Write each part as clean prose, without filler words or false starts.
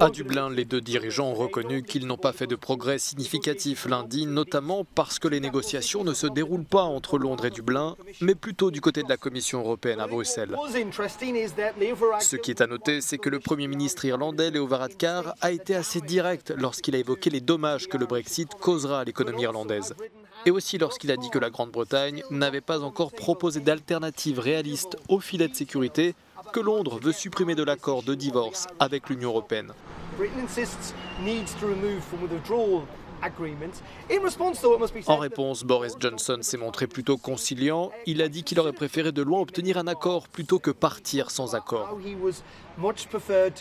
À Dublin, les deux dirigeants ont reconnu qu'ils n'ont pas fait de progrès significatifs lundi, notamment parce que les négociations ne se déroulent pas entre Londres et Dublin, mais plutôt du côté de la Commission européenne à Bruxelles. Ce qui est à noter, c'est que le Premier ministre irlandais, Leo Varadkar, a été assez direct lorsqu'il a évoqué les dommages que le Brexit causera à l'économie irlandaise. Et aussi lorsqu'il a dit que la Grande-Bretagne n'avait pas encore proposé d'alternative réaliste au filet de sécurité que Londres veut supprimer de l'accord de divorce avec l'Union européenne. En réponse, Boris Johnson s'est montré plutôt conciliant. Il a dit qu'il aurait préféré de loin obtenir un accord plutôt que partir sans accord.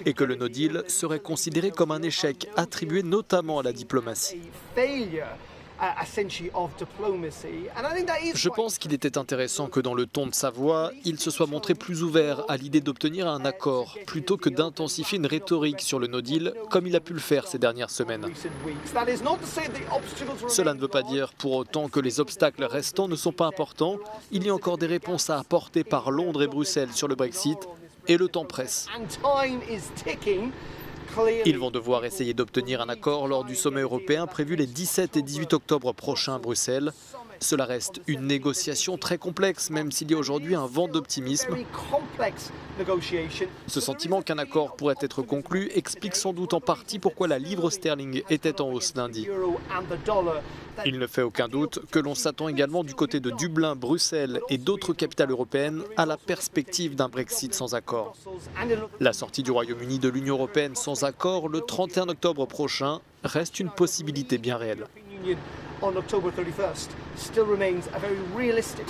Et que le no deal serait considéré comme un échec attribué notamment à la diplomatie. Je pense qu'il était intéressant que dans le ton de sa voix, il se soit montré plus ouvert à l'idée d'obtenir un accord, plutôt que d'intensifier une rhétorique sur le no deal, comme il a pu le faire ces dernières semaines. Cela ne veut pas dire pour autant que les obstacles restants ne sont pas importants. Il y a encore des réponses à apporter par Londres et Bruxelles sur le Brexit, et le temps presse. Ils vont devoir essayer d'obtenir un accord lors du sommet européen prévu les 17 et 18 octobre prochains à Bruxelles. Cela reste une négociation très complexe, même s'il y a aujourd'hui un vent d'optimisme. Ce sentiment qu'un accord pourrait être conclu explique sans doute en partie pourquoi la livre sterling était en hausse lundi. Il ne fait aucun doute que l'on s'attend également du côté de Dublin, Bruxelles et d'autres capitales européennes à la perspective d'un Brexit sans accord. La sortie du Royaume-Uni de l'Union européenne sans accord le 31 octobre prochain reste une possibilité bien réelle. On October 31st still remains a very realistic